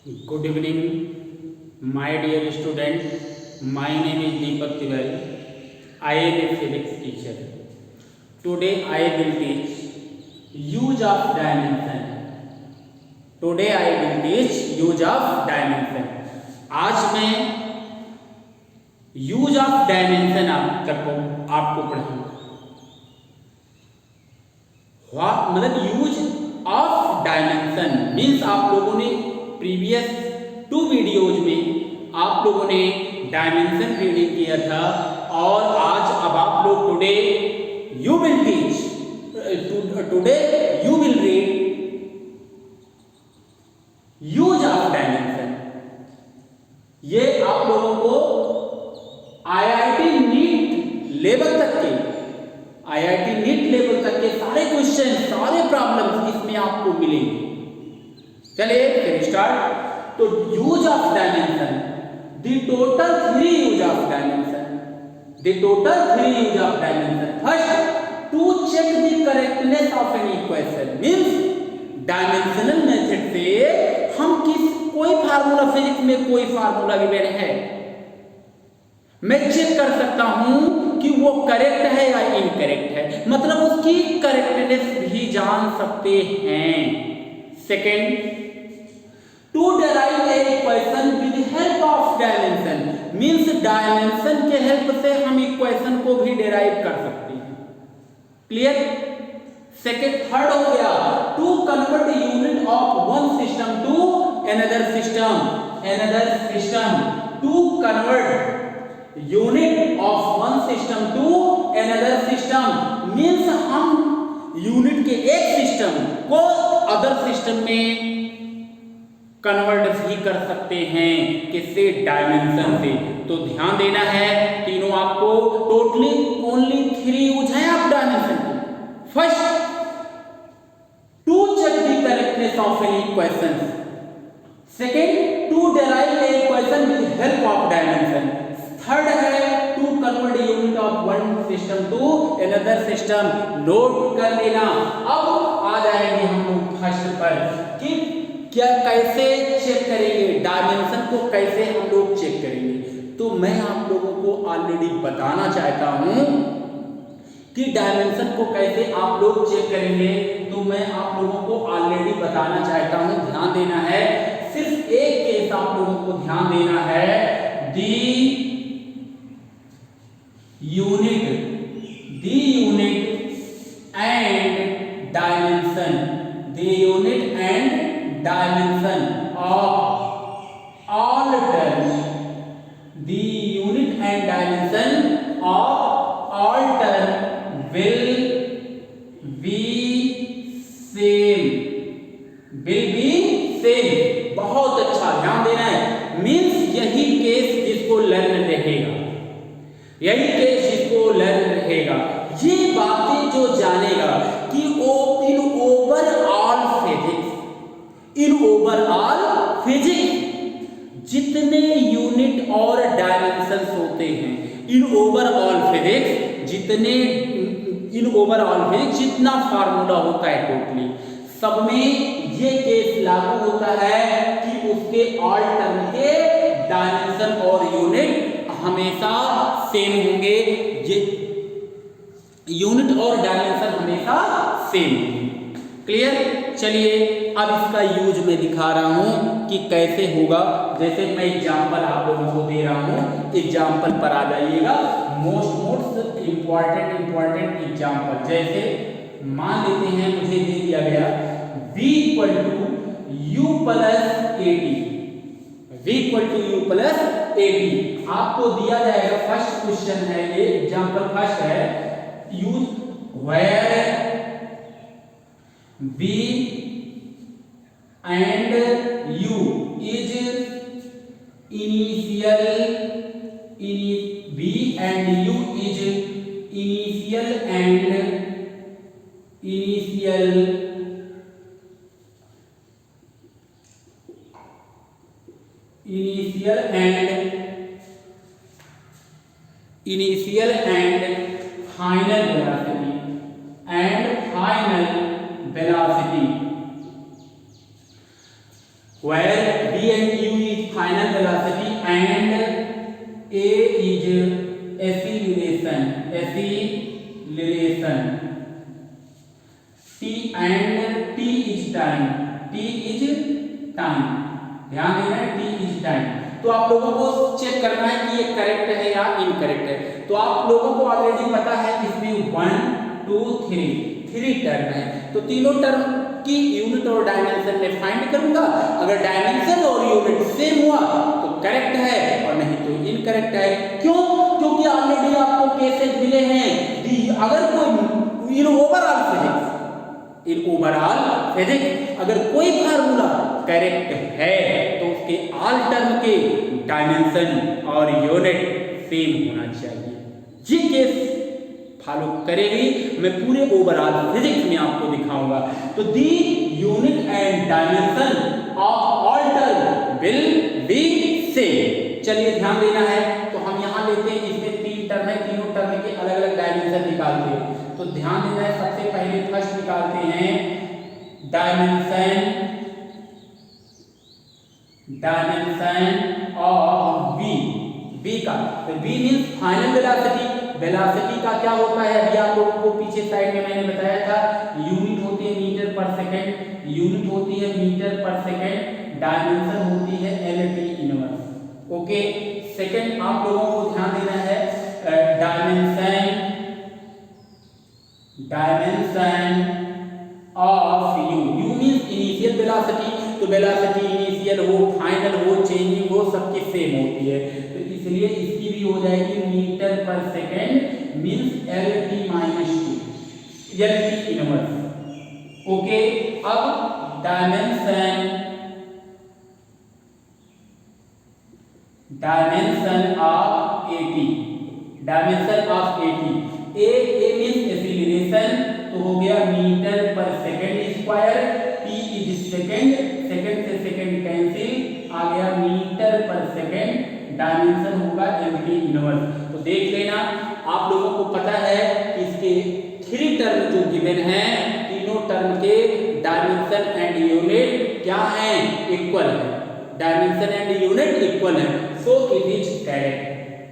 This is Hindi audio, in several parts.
Good evening, my dear student. My name is Deepak Tiwari. I am a physics teacher. Today I will teach use of dimension. Today I will teach use of dimension. आज मैं यूज ऑफ डायमेंशन आपको पढ़ाऊंगा। मतलब यूज ऑफ डायमेंशन मीन्स आप लोगों ने प्रीवियस 2 वीडियोज में आप लोगों ने डायमेंशन रीडिंग किया था और आज अब आप लोग today you will read use of dimension. ये आप लोगों को आईआईटी नीट लेवल तक के सारे क्वेश्चन, सारे प्रॉब्लम्स इसमें आपको मिलेंगे। चलिए फिर स्टार्ट। तो use of dimension, the total 3 use of dimension. First, to check the correctness of an equation means dimensional method से हम कोई फार्मूला, फिजिक्स में कोई फार्मूला गिवन है, मैं चेक कर सकता हूं कि वो करेक्ट है या इनकरेक्ट है, मतलब उसकी करेक्टनेस भी जान सकते हैं। Second, to derive a equation with help of dimension means dimension के हेल्प से हम इक्वेशन को भी डिराइव कर सकते हैं। क्लियर? सेकेंड, थर्ड हो गया to convert unit of one system to another system, to convert unit of one system to another system means हम यूनिट के एक सिस्टम को अदर सिस्टम में कन्वर्ट भी कर सकते हैं। किससे? डायमेंशन से। तो ध्यान देना है, तीनों आपको टोटली ओनली 3 यूज है आप डायमेंशन के। First, to check the correctness of an equation. Second, to derive a equation with help of dimension. Third है to convert unit of one system to another system. Note कर लेना। अब आ जाएंगे हम लोग फर्स्ट पर कि क्या कैसे चेक करेंगे, डायमेंशन को कैसे हम लोग चेक करेंगे। तो मैं आप लोगों को ऑलरेडी बताना चाहता हूं कि डायमेंशन को कैसे आप लोग चेक करेंगे। तो मैं आप लोगों को ऑलरेडी बताना चाहता हूं, ध्यान देना है। सिर्फ एक केस आप लोगों को ध्यान देना है, दी unit and dimension of all term, the unit and dimension of all term will be same। बहुत अच्छा ध्यान देना है। मींस यही केस जिसको लर्न रहेगा, ये बातें जो जानेगा कि इन ओवरऑल फिजिक्स जितने यूनिट और डायमेंशंस होते हैं, इन ओवरऑल फिजिक्स जितना फार्मूला होता है टोटली सब में ये केस लागू होता है कि उसके ऑल टर्म के डायमेंशन और यूनिट हमेशा सेम होंगे। ये यूनिट और डायमेंशन हमेशा सेम होंगे। क्लियर? चलिए अब इसका यूज मैं दिखा रहा हूं कि कैसे होगा। जैसे मैं एग्जांपल आप लोगों को दे रहा हूं, एग्जांपल पर आ जाइएगा। Most important example. जैसे मान लेते हैं मुझे दे दिया गया v = u + 80। आपको दिया जाएगा, फर्स्ट क्वेश्चन है ये, एग्जांपल फर्स्ट है, use where v and u is initial and final velocity where v T is time, T is time, ध्यान देना है T इज टाइम। तो आप लोगों को चेक करना है कि ये करेक्ट है या इनकरेक्ट है। तो आप लोगों को ऑलरेडी पता है इसमें 1 2 3 टर्म है, तो तीनों टर्म की यूनिट और डायमेंशन में फाइंड करूंगा। अगर डायमेंशन और यूनिट सेम हुआ तो करेक्ट है और नहीं तो इनकरेक्ट है। क्यों? क्योंकि ऑलरेडी आपको केसेस मिले हैं कि अगर कोई इन ओवरऑल फिजिक्स अगर कोई फार्मूला करेक्ट है तो उसके ऑल टर्म के डायमेंशन और यूनिट सेम होना चाहिए। ये केस फॉलो करेगी, मैं पूरे ओवरऑल फिजिक्स में आपको दिखाऊंगा। तो दी unit and dimension of all term will be same. चलिए ध्यान देना है, तो हम यहाँ लेते हैं, इसमें 3 टर्म है, तीनों टर्म के अलग अलग डायमेंशन निकालते हैं। तो ध्यान देना है, सबसे पहले फर्स्ट निकालते हैं डायमेंशन ऑफ v का। तो v means final velocity. Velocity का क्या होता है, अभी आप लोगों को पीछे साइड में मैंने बताया था, यूनिट होती है मीटर पर सेकंड, यूनिट होती है मीटर पर सेकंड, डायमेंशन होती है lt इनवर्स। ओके, सेकंड आप लोगों को ध्यान देना है dimension of u means initial velocity. तो वेलोसिटी इनिशियल हो, फाइनल हो, चेंजिंग हो, सबकी सेम होती है, तो इसलिए इसकी भी हो जाएगी मीटर पर second means lt minus 2, lt inverse. Okay, अब dimension of at, dimension of at, a means acceleration, तो हो गया मीटर पर second square, t is second, second से सेकंड कैंसिल, आ गया मीटर पर सेकंड, डायमेंशन होगा lt इनवर्स। तो देख लेना, आप लोगों को पता है कि इसके 3 टर्म जो गिवन हैं, तीनों टर्म के डायमेंशन एंड यूनिट क्या हैं, इक्वल है, डायमेंशन एंड यूनिट इक्वल है, सो इट इज करेक्ट,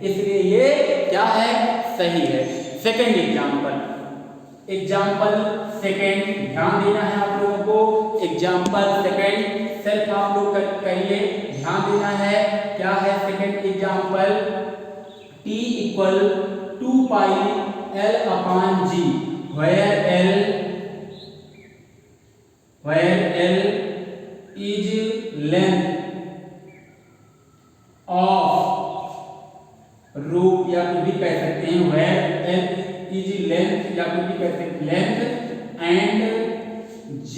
इसलिए ये क्या है, सही है। सेकंड एग्जाम्पल सेकंड, ध्यान देना है आप लोगों को, एग्जाम्पल सेकंड, सेल्फ आप लोग कहिए, ध्यान देना है, क्या है second example, t equal 2 pi l upon g, where l is length of root, या कुछ भी कह सकते हैं, where l is length, या कुछ भी कह सकते हैं length, and g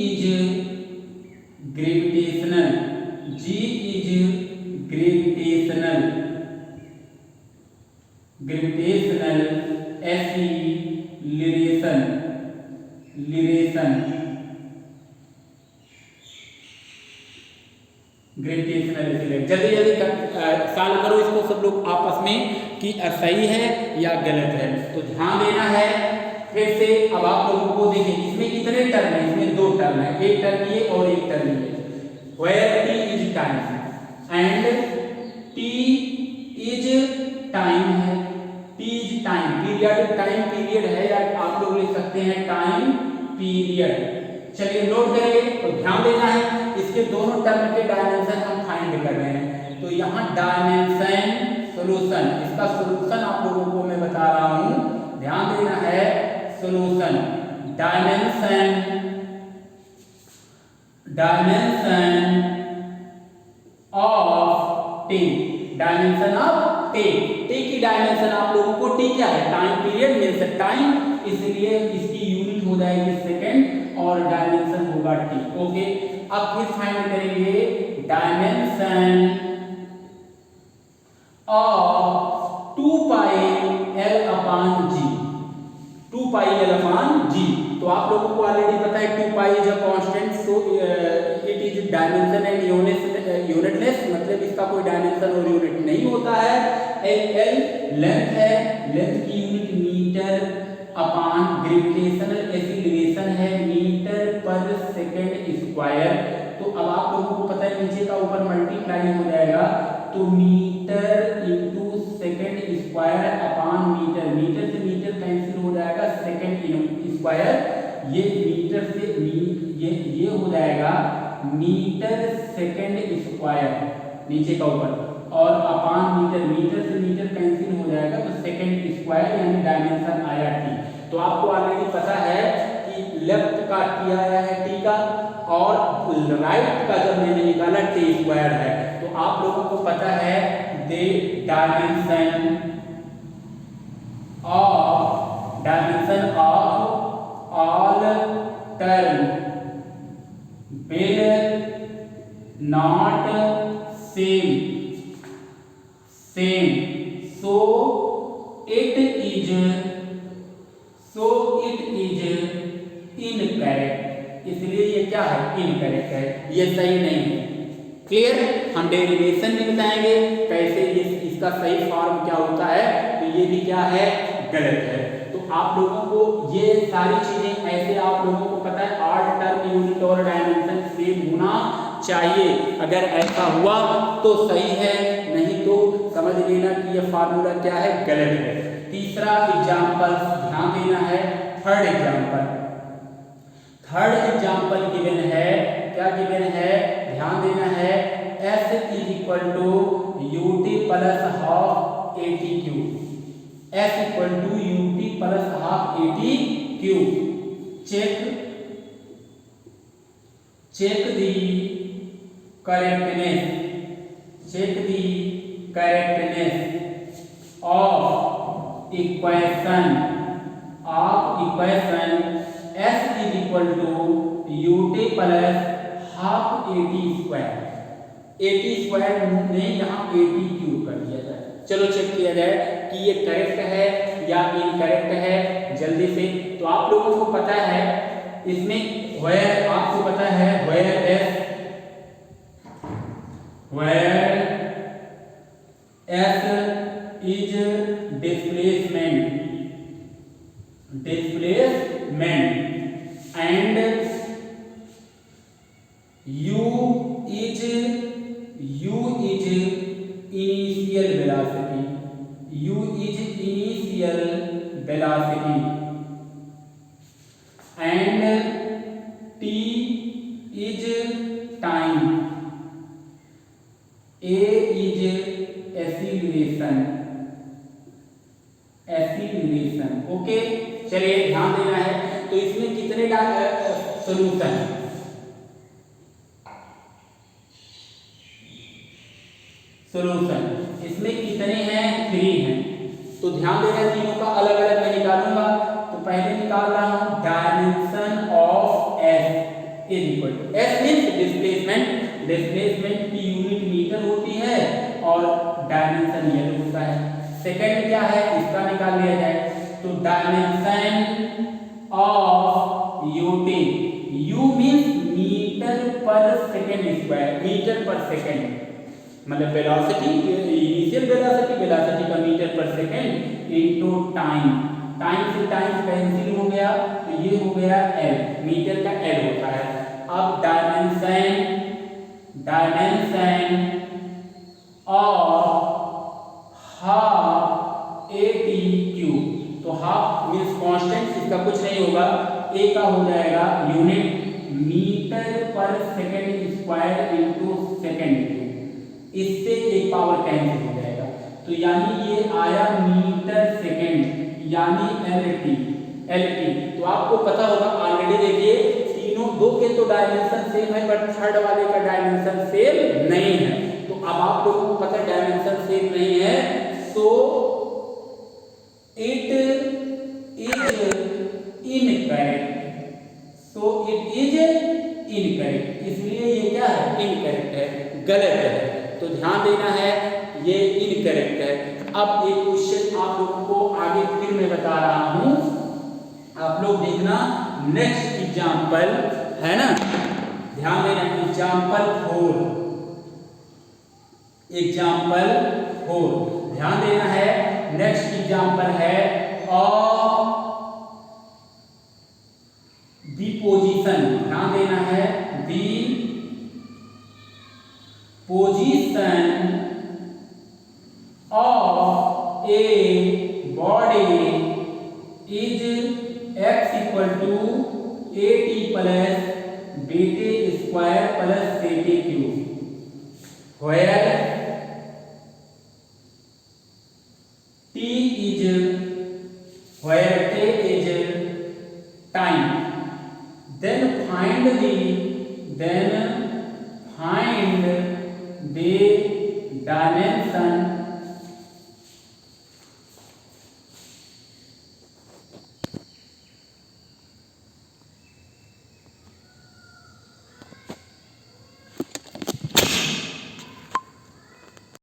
is gravitational, g is gravitational gravitational. जल्दी जल्दी सॉल्व करो इसको सब लोग आपस में कि सही है या गलत है। तो ध्यान देना है फिर से, अब आप लोगों को देखिए, इसमें कितने टर्म है, इसमें 2 टर्म है, एक टर्म ये और एक टर्म ये, where t is time and t is time है, t is time period, time period है, या आप लोग लिख सकते हैं टाइम पीरियड। चलिए नोट करेंगे, तो ध्यान देना है, इसके दोनों टर्म के डायमेंशन हम फाइंड कर रहे हैं। तो यहाँ डायमेंशन सॉल्यूशन, इसका सॉल्यूशन आप लोगों को मैं बता रहा हूँ, ध्यान देना है, solution dimension of T, dimension of T, T की डायमेंशन आप लोगों को, टी क्या है, टाइम पीरियड मींस टाइम, इसलिए इसकी यूनिट हो जाएगी सेकंड और डायमेंशन होगा टी। ओके, अब फिर फाइंड करेंगे dimension of 2 pi l upon g, 2 pi l upon g। तो आप लोगों को ऑलरेडी पता है 2 pi is a constant, so it is dimension and unitless, मतलब इसका कोई डायमेंशन और यूनिट नहीं होता है। l लेंथ है, लेंथ की unit metre upon gravitational acceleration है मीटर पर सेकंड स्क्वायर। तो अब आप लोगों को पता है नीचे का ऊपर मल्टीप्लाई हो जाएगा, तो metre into second square upon metre, metre से मीटर कैंसिल हो जाएगा, सेकंड स्क्वायर ये मीटर से ये हो जाएगा मीटर सेकंड स्क्वायर नीचे का ऊपर, और अपान मीटर से मीटर कैंसिल हो जाएगा तो सेकंड स्क्वायर यानी डायमेंशन आया टी। तो आपको ऑलरेडी पता है कि लेफ्ट का टी आया है टी का, और राइट का जब मैंने निकाला टी स्क्वायर है। तो आप लोगों को पता है they dimension of all term will not same, so it is incorrect. इसलिए ये क्या है, इनकरेक्ट है, ये सही नहीं है। क्लियर? हम डेरिवेशन में बताएंगे कैसे इसका सही फॉर्म क्या होता है, तो ये भी क्या है, गलत है। तो आप लोगों को ये सारी चीजें ऐसे आप लोगों को पता है ऑल टर्म यूनिट और डायमेंशन सेम होना चाहिए। अगर ऐसा हुआ तो सही है, नहीं तो समझ लेना कि ये फार्मूला क्या है, गलत है। तीसरा एग्जाम्पल ध्यान देना है, थर्ड एग्जाम्पल गिवन है, क्या गिवन है, ध्यान देना है, S is equal to UT plus half ATQ, S equal to UT plus half ATQ। Check the correctness of equation S is equal to UT plus half AT square में यहाँ ATQ कर दिया जाए। चलो चेक किया जाए कि ये करेक्ट है या इनकरेक्ट है जल्दी से। तो आप लोगों को पता है इसमें वेयर, आपको पता है where S is displacement and U is initial velocity and T is time, A is acceleration. Okay, चलिए ध्यान देना है। तो इसमें कितने सोल्यूशन, इसमें कितने हैं, 3 हैं। तो ध्यान देना, तीनों का अलग अलग मैं निकालूंगा। तो पहले निकाल रहा हूं dimension of S is equal to, S means displacement की यूनिट मीटर होती है और डायमेंशन ये होता है। सेकंड क्या है, इसका निकाल लिया जाए। तो dimension of UT, U means metre पर सेकंड स्क्वायर, मीटर पर सेकंड मतलब वेलोसिटी, इनिशियल वेलोसिटी का मीटर पर सेकंड इनटू टाइम से टाइम कैंसिल हो गया तो ये हो गया L, मीटर का L होता है। अब डायमेंशन ऑफ हाफ ATQ, तो हाफ मींस कांस्टेंट, इसका कुछ नहीं होगा, A का हो जाएगा यूनिट मीटर पर सेकंड स्क्वायर इनटू सेकंड, इससे एक पावर कैंसिल हो जाएगा। तो यानी ये आया मीटर सेकंड यानी LT। तो आपको पता होगा ऑलरेडी, देखिए तीनों, दो के तो डायमेंशन सेम है बट थर्ड वाले का डायमेंशन सेम नहीं है। तो अब आप लोगों को पता है डायमेंशन सेम नहीं है, सो इट इज इनकरेक्ट। इसलिए ये क्या है, इनकरेक्ट है, गलत है। तो ध्यान देना है, ये इनकरेक्ट है। अब एक क्वेश्चन आप लोगों को आगे फिर मैं बता रहा हूं, आप लोग देखना। नेक्स्ट एग्जाम्पल है ना, ध्यान देना, एग्जाम्पल 4 ध्यान देना है। नेक्स्ट एग्जाम्पल है दी पोजीशन, ध्यान देना है, the position of a body is x equal to at plus bt square plus ct cube, where t is time. Then find the dimension